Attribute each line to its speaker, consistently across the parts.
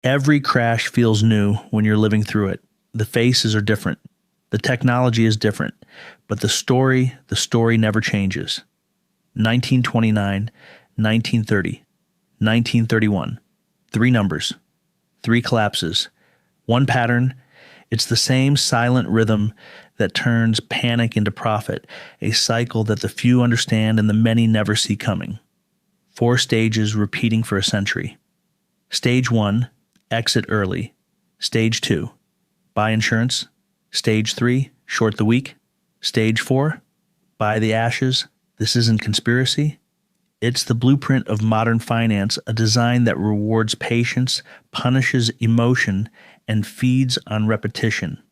Speaker 1: Every crash feels new when you're living through it. The faces are different. The technology is different. But the story never changes. 1929, 1930, 1931. Three numbers. Three collapses. One pattern. It's the same silent rhythm that turns panic into profit, a cycle that the few understand and the many never see coming. 4 stages repeating for a century. Stage 1, exit early. Stage 2, buy insurance. Stage 3, short the weak. Stage 4, buy the ashes. This isn't conspiracy. It's the blueprint of modern finance, a design that rewards patience, punishes emotion, and feeds on repetition.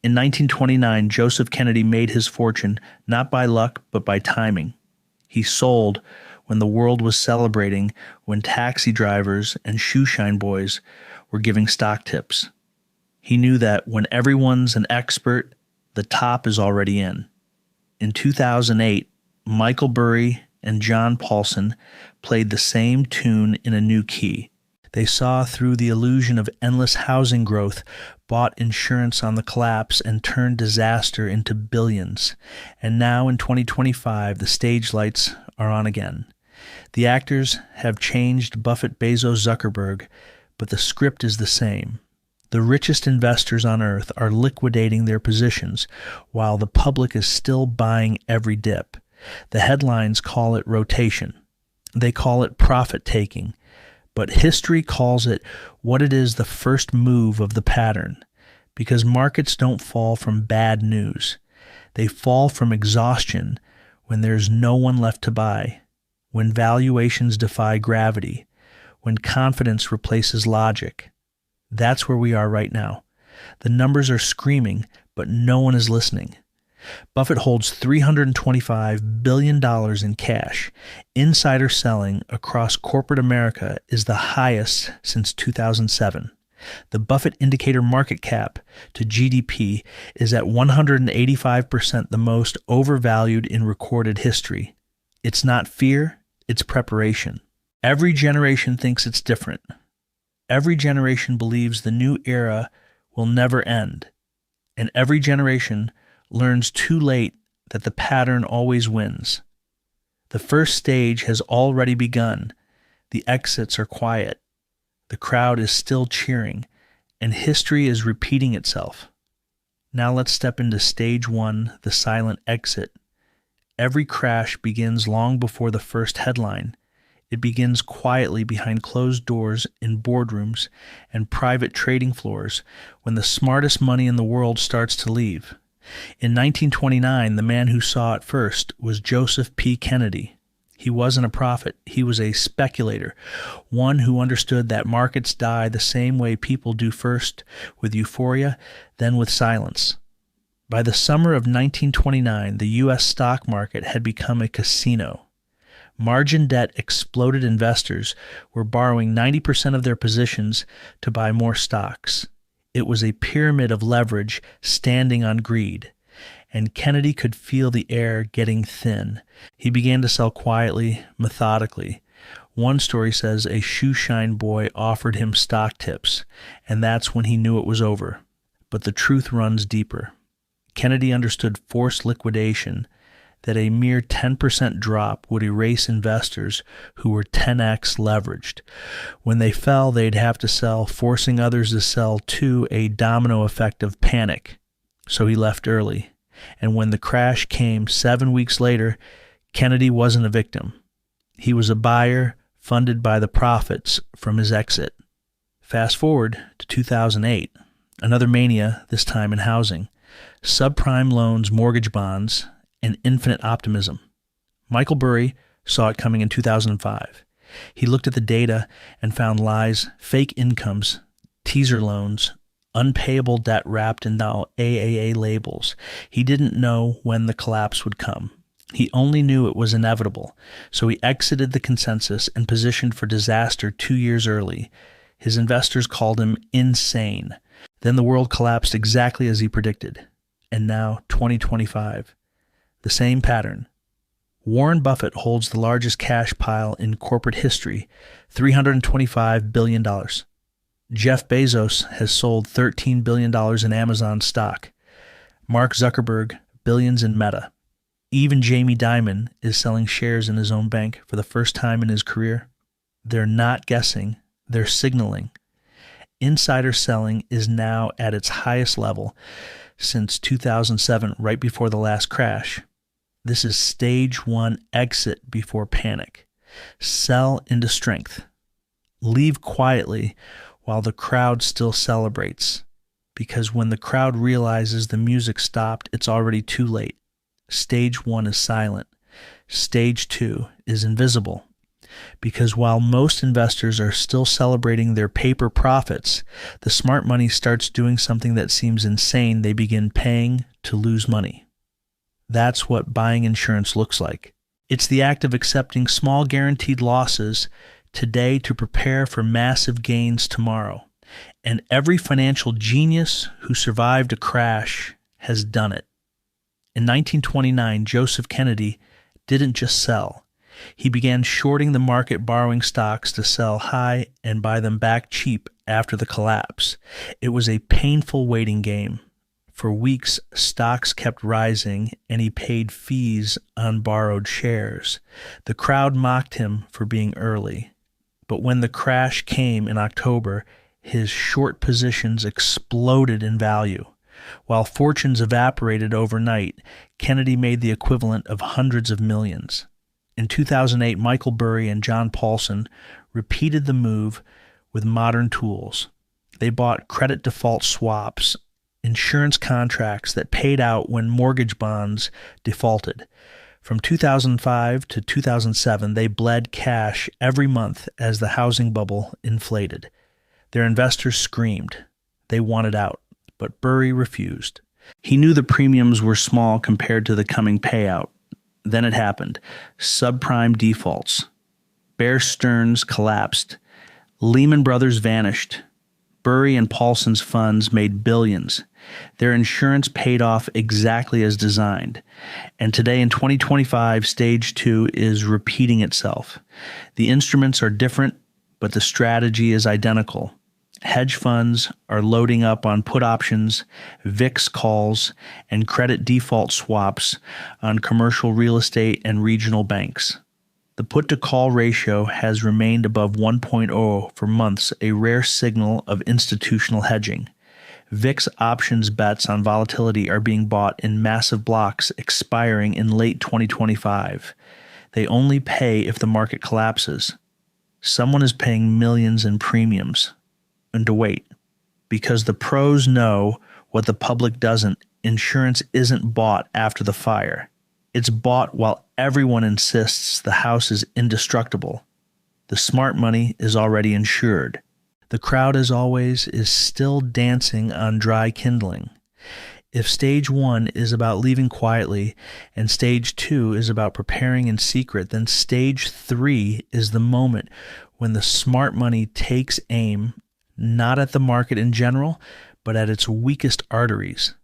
Speaker 1: In 1929, Joseph Kennedy made his fortune not by luck, but by timing. He sold when the world was celebrating, when taxi drivers and shoeshine boys were giving stock tips. He knew that when everyone's an expert, the top is already in. In 2008, Michael Burry and John Paulson played the same tune in a new key. They saw through the illusion of endless housing growth, bought insurance on the collapse, and turned disaster into billions. And now in 2025, the stage lights are on again. The actors have changed Buffett, Bezos, Zuckerberg, but the script is the same. The richest investors on earth are liquidating their positions, while the public is still buying every dip. The headlines call it rotation. They call it profit-taking. But history calls it what it is, the first move of the pattern. Because markets don't fall from bad news. They fall from exhaustion when there's no one left to buy, when valuations defy gravity, when confidence replaces logic. That's where we are right now. The numbers are screaming, but no one is listening. Buffett holds $325 billion in cash. Insider selling across corporate America is the highest since 2007. The Buffett indicator market cap to GDP is at 185%, the most overvalued in recorded history. It's not fear, it's preparation. Every generation thinks it's different. Every generation believes the new era will never end. And every generation learns too late that the pattern always wins. The first stage has already begun. The exits are quiet. The crowd is still cheering, and history is repeating itself. Now let's step into stage 1, the silent exit. Every crash begins long before the first headline. It begins quietly behind closed doors in boardrooms and private trading floors when the smartest money in the world starts to leave. In 1929, the man who saw it first was Joseph P. Kennedy. He wasn't a prophet. He was a speculator, one who understood that markets die the same way people do, first with euphoria, then with silence. By the summer of 1929, the U.S. stock market had become a casino. Margin debt exploded. Investors were borrowing 90% of their positions to buy more stocks. It was a pyramid of leverage standing on greed, and Kennedy could feel the air getting thin. He began to sell quietly, methodically. One story says a shoeshine boy offered him stock tips, and that's when he knew it was over. But the truth runs deeper. Kennedy understood forced liquidation, that a mere 10% drop would erase investors who were 10x leveraged. When they fell, they'd have to sell, forcing others to sell too, a domino effect of panic. So he left early. And when the crash came 7 weeks later, Kennedy wasn't a victim. He was a buyer funded by the profits from his exit. Fast forward to 2008, another mania, this time in housing. Subprime loans, mortgage bonds, and infinite optimism. Michael Burry saw it coming in 2005. He looked at the data and found lies, fake incomes, teaser loans, unpayable debt wrapped in now AAA labels. He didn't know when the collapse would come. He only knew it was inevitable, so he exited the consensus and positioned for disaster 2 years early. His investors called him insane. Then the world collapsed exactly as he predicted. And now, 2025. The same pattern. Warren Buffett holds the largest cash pile in corporate history, $325 billion. Jeff Bezos has sold $13 billion in Amazon stock. Mark Zuckerberg, billions in Meta. Even Jamie Dimon is selling shares in his own bank for the first time in his career. They're not guessing, they're signaling. Insider selling is now at its highest level since 2007, right before the last crash. This is stage one exit before panic. Sell into strength. Leave quietly while the crowd still celebrates, because when the crowd realizes the music stopped, it's already too late. Stage one is silent. Stage two is invisible. Because while most investors are still celebrating their paper profits, the smart money starts doing something that seems insane. They begin paying to lose money. That's what buying insurance looks like. It's the act of accepting small guaranteed losses today to prepare for massive gains tomorrow. And every financial genius who survived a crash has done it. In 1929, Joseph Kennedy didn't just sell. He began shorting the market, borrowing stocks to sell high and buy them back cheap after the collapse. It was a painful waiting game. For weeks, stocks kept rising, and he paid fees on borrowed shares. The crowd mocked him for being early. But when the crash came in October, his short positions exploded in value. While fortunes evaporated overnight, Kennedy made the equivalent of hundreds of millions. In 2008, Michael Burry and John Paulson repeated the move with modern tools. They bought credit default swaps, insurance contracts that paid out when mortgage bonds defaulted. From 2005 to 2007, they bled cash every month as the housing bubble inflated. Their investors screamed. They wanted out, but Burry refused. He knew the premiums were small compared to the coming payout. Then it happened. Subprime defaults. Bear Stearns collapsed. Lehman Brothers vanished. Burry and Paulson's funds made billions. Their insurance paid off exactly as designed. And today in 2025, stage two is repeating itself. The instruments are different, but the strategy is identical. Hedge funds are loading up on put options, VIX calls, and credit default swaps on commercial real estate and regional banks. The put-to-call ratio has remained above 1.0 for months, a rare signal of institutional hedging. VIX options bets on volatility are being bought in massive blocks expiring in late 2025. They only pay if the market collapses. Someone is paying millions in premiums. And to wait, because the pros know what the public doesn't. Insurance isn't bought after the fire. It's bought while everyone insists the house is indestructible. The smart money is already insured. The crowd, as always, is still dancing on dry kindling. If stage one is about leaving quietly and stage two is about preparing in secret, then stage three is the moment when the smart money takes aim, not at the market in general, but at its weakest arteries.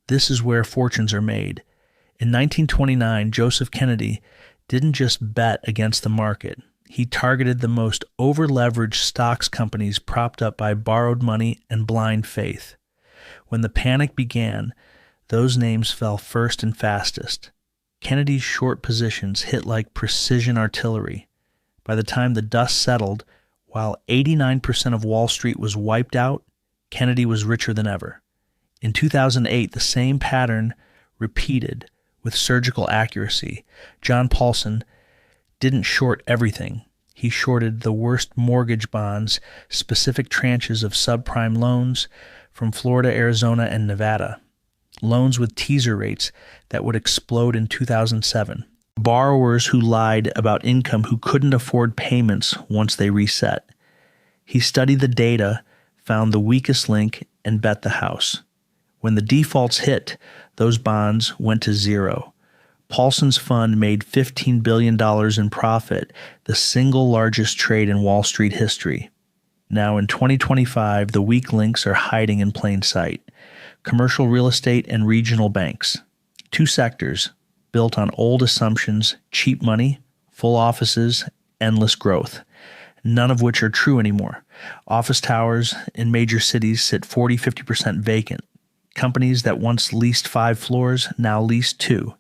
Speaker 1: This is where fortunes are made. In 1929, Joseph Kennedy didn't just bet against the market. He targeted the most over-leveraged stocks companies propped up by borrowed money and blind faith. When the panic began, those names fell first and fastest. Kennedy's short positions hit like precision artillery. By the time the dust settled, while 89% of Wall Street was wiped out, Kennedy was richer than ever. In 2008, the same pattern repeated with surgical accuracy. John Paulson didn't short everything. He shorted the worst mortgage bonds, specific tranches of subprime loans from Florida, Arizona, and Nevada. Loans with teaser rates that would explode in 2007. Borrowers who lied about income who couldn't afford payments once they reset. He studied the data, found the weakest link, and bet the house. When the defaults hit, those bonds went to zero. Paulson's fund made $15 billion in profit, the single largest trade in Wall Street history. Now in 2025, the weak links are hiding in plain sight. Commercial real estate and regional banks. Two sectors built on old assumptions, cheap money, full offices, endless growth. none of which are true anymore. Office towers in major cities sit 40-50% vacant. Companies that once leased 5 floors now lease 2.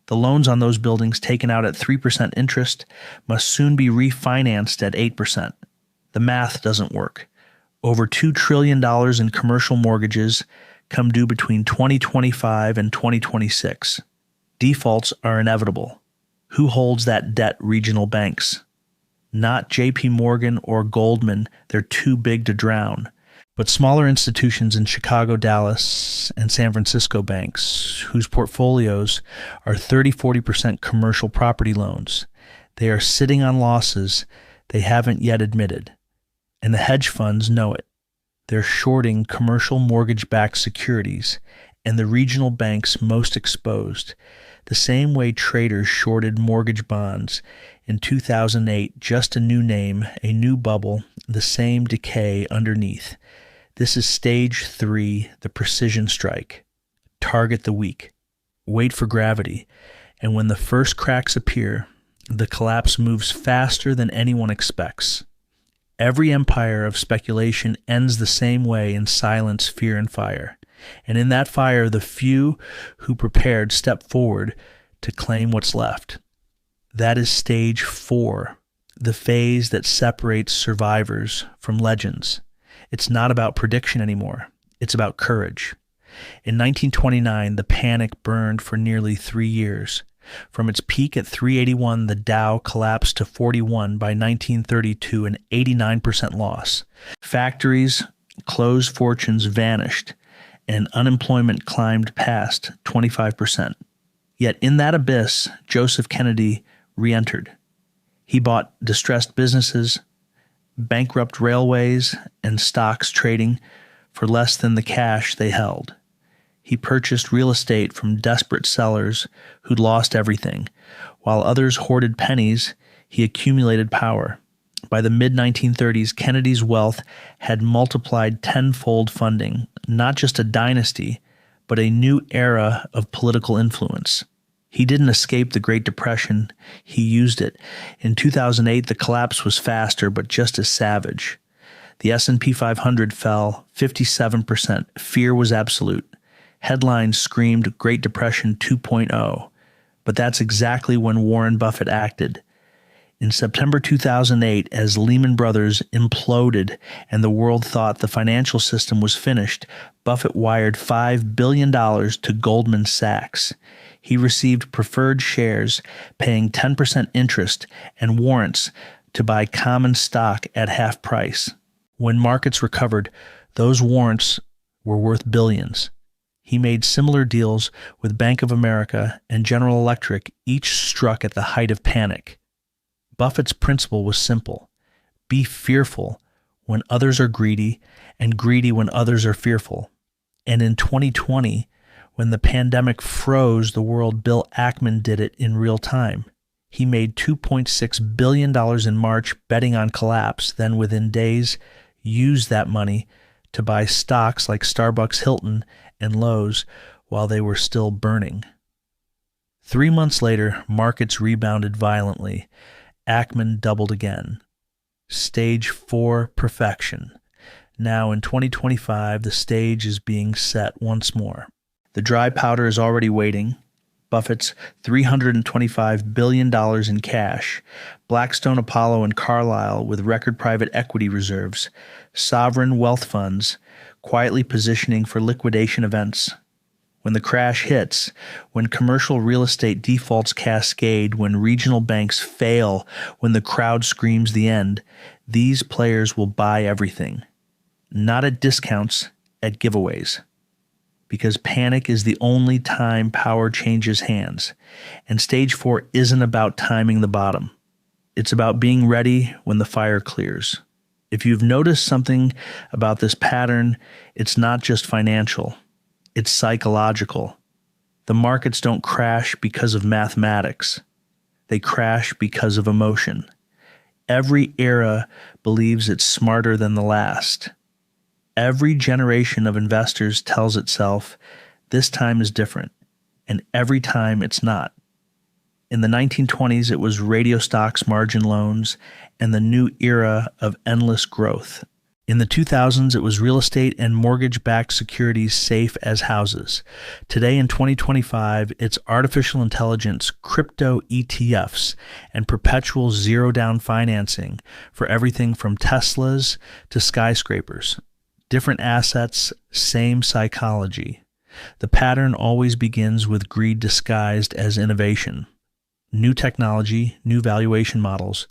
Speaker 1: The loans on those buildings taken out at 3% interest must soon be refinanced at 8%. The math doesn't work. Over $2 trillion in commercial mortgages come due between 2025 and 2026. Defaults are inevitable. Who holds that debt? Regional banks. Not JP Morgan or Goldman, they're too big to drown. But smaller institutions in Chicago, Dallas, and San Francisco banks, whose portfolios are 30-40% commercial property loans, they are sitting on losses they haven't yet admitted. And the hedge funds know it. They're shorting commercial mortgage-backed securities, and the regional banks most exposed, the same way traders shorted mortgage bonds in 2008, just a new name, a new bubble, the same decay underneath. This is stage 3, the precision strike. Target the weak. Wait for gravity. And when the first cracks appear, the collapse moves faster than anyone expects. Every empire of speculation ends the same way in silence, fear, and fire. And in that fire, the few who prepared step forward to claim what's left. That is stage 4, the phase that separates survivors from legends. It's not about prediction anymore. It's about courage. In 1929, the panic burned for nearly 3 years. From its peak at 381, the Dow collapsed to 41 by 1932, an 89% loss. Factories closed, fortunes vanished, and unemployment climbed past 25%. Yet in that abyss, Joseph Kennedy re-entered. He bought distressed businesses, bankrupt railways, and stocks trading for less than the cash they held. He purchased real estate from desperate sellers who'd lost everything. While others hoarded pennies, he accumulated power. By the mid-1930s, Kennedy's wealth had multiplied tenfold, funding not just a dynasty, but a new era of political influence. He didn't escape the Great Depression, he used it. In 2008, the collapse was faster, but just as savage. The S&P 500 fell 57%. Fear was absolute. Headlines screamed Great Depression 2.0, but that's exactly when Warren Buffett acted. In September 2008, as Lehman Brothers imploded and the world thought the financial system was finished, Buffett wired $5 billion to Goldman Sachs. He received preferred shares paying 10% interest and warrants to buy common stock at half price. When markets recovered, those warrants were worth billions. He made similar deals with Bank of America and General Electric, each struck at the height of panic. Buffett's principle was simple: be fearful when others are greedy, and greedy when others are fearful. And in 2020, when the pandemic froze the world, Bill Ackman did it in real time. He made $2.6 billion in March betting on collapse, then within days used that money to buy stocks like Starbucks, Hilton, and Lowe's while they were still burning. 3 months later, markets rebounded violently. Ackman doubled again. Stage 4, perfection. Now in 2025, the stage is being set once more. The dry powder is already waiting. Buffett's $325 billion in cash, Blackstone, Apollo, and Carlyle with record private equity reserves, sovereign wealth funds quietly positioning for liquidation events. When the crash hits, when commercial real estate defaults cascade, when regional banks fail, when the crowd screams the end, these players will buy everything. Not at discounts, at giveaways. Because panic is the only time power changes hands. And stage 4 isn't about timing the bottom. It's about being ready when the fire clears. If you've noticed something about this pattern, it's not just financial. It's psychological. The markets don't crash because of mathematics. They crash because of emotion. Every era believes it's smarter than the last. Every generation of investors tells itself, this time is different, and every time it's not. In the 1920s, it was radio stocks, margin loans, and the new era of endless growth. In the 2000s, it was real estate and mortgage-backed securities safe as houses. Today in 2025, it's artificial intelligence, crypto ETFs, and perpetual zero-down financing for everything from Teslas to skyscrapers. Different assets, same psychology. The pattern always begins with greed disguised as innovation. New technology, new valuation models,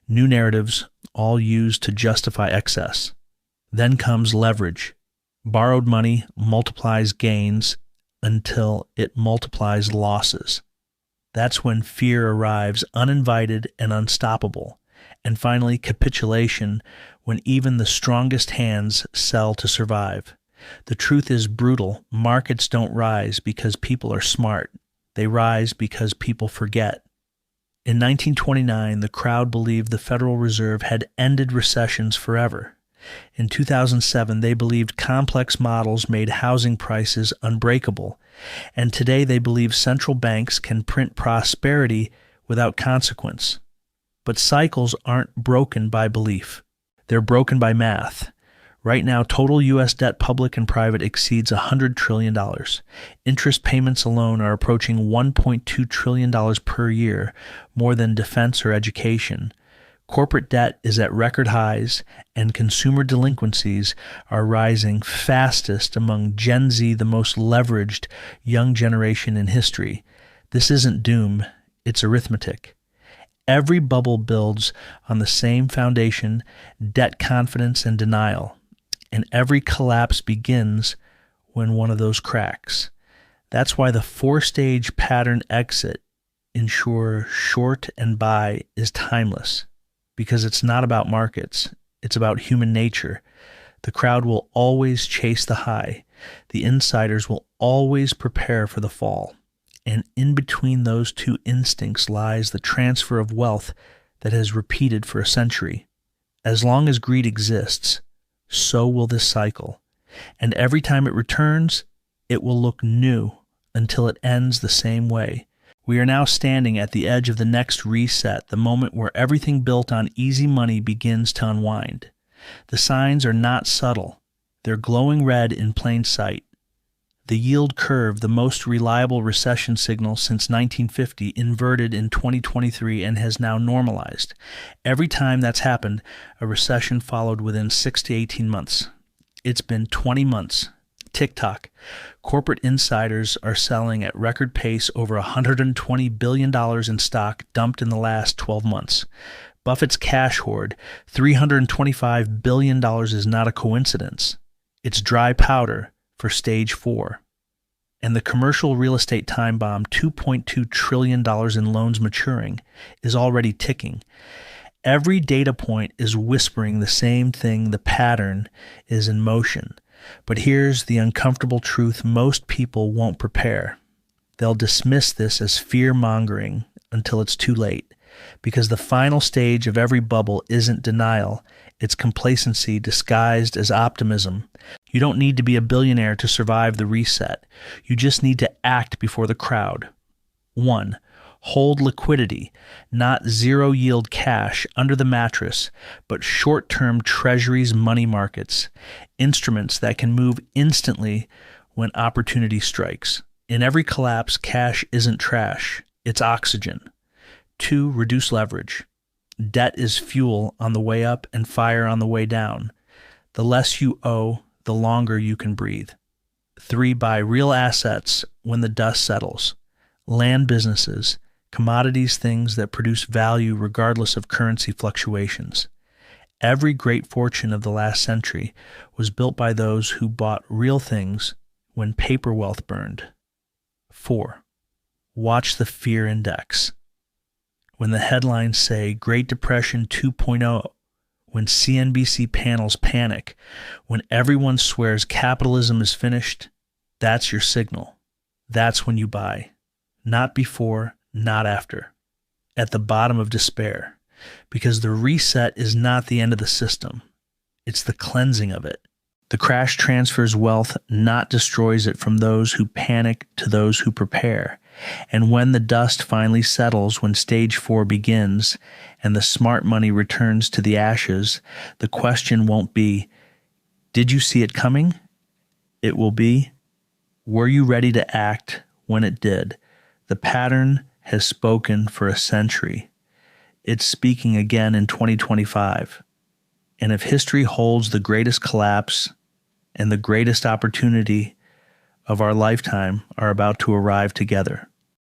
Speaker 1: new narratives, all used to justify excess. Then comes leverage. Borrowed money multiplies gains until it multiplies losses. That's when fear arrives uninvited and unstoppable. And finally, capitulation, when even the strongest hands sell to survive. The truth is brutal. Markets don't rise because people are smart. They rise because people forget. In 1929, the crowd believed the Federal Reserve had ended recessions forever. In 2007, they believed complex models made housing prices unbreakable, and today they believe central banks can print prosperity without consequence. But cycles aren't broken by belief. They're broken by math. Right now, total U.S. debt, public and private, exceeds $100 trillion. Interest payments alone are approaching $1.2 trillion per year, more than defense or education. Corporate debt is at record highs, and consumer delinquencies are rising fastest among Gen Z, the most leveraged young generation in history. This isn't doom, it's arithmetic. Every bubble builds on the same foundation: debt, confidence, and denial. And every collapse begins when one of those cracks. That's why the four-stage pattern exit, ensure, short, and buy, is timeless. Because it's not about markets, it's about human nature. The crowd will always chase the high. The insiders will always prepare for the fall. And in between those two instincts lies the transfer of wealth that has repeated for a century. As long as greed exists, so will this cycle. And every time it returns, it will look new until it ends the same way. We are now standing at the edge of the next reset, the moment where everything built on easy money begins to unwind. The signs are not subtle. They're glowing red in plain sight. The yield curve, the most reliable recession signal since 1950, inverted in 2023 and has now normalized. Every time that's happened, a recession followed within 6 to 18 months. It's been 20 months. TikTok. Corporate insiders are selling at record pace, over $120 billion in stock dumped in the last 12 months. Buffett's cash hoard, $325 billion, is not a coincidence. It's dry powder for stage 4. And the commercial real estate time bomb, $2.2 trillion in loans maturing, is already ticking. Every data point is whispering the same thing: the pattern is in motion. But here's the uncomfortable truth: most people won't prepare. They'll dismiss this as fear-mongering until it's too late, because the final stage of every bubble isn't denial, it's complacency disguised as optimism. You don't need to be a billionaire to survive the reset. You just need to act before the crowd. 1. Hold liquidity, not zero-yield cash under the mattress, but short-term treasuries, money markets, instruments that can move instantly when opportunity strikes. In every collapse, cash isn't trash, it's oxygen. 2. Reduce leverage. Debt is fuel on the way up and fire on the way down. The less you owe, the longer you can breathe. 3. Buy real assets when the dust settles. Land, businesses, commodities, things that produce value regardless of currency fluctuations. Every great fortune of the last century was built by those who bought real things when paper wealth burned. 4. Watch the fear index. When the headlines say Great Depression 2.0, when CNBC panels panic, when everyone swears capitalism is finished, that's your signal. That's when you buy. Not before, not after. At the bottom of despair. Because the reset is not the end of the system. It's the cleansing of it. The crash transfers wealth, not destroys it, from those who panic to those who prepare. And when the dust finally settles, when stage 4 begins, and the smart money returns to the ashes, the question won't be, did you see it coming? It will be, were you ready to act when it did? The pattern has spoken for a century. It's speaking again in 2025. And if history holds the greatest collapse and the greatest opportunity of our lifetime are about to arrive together.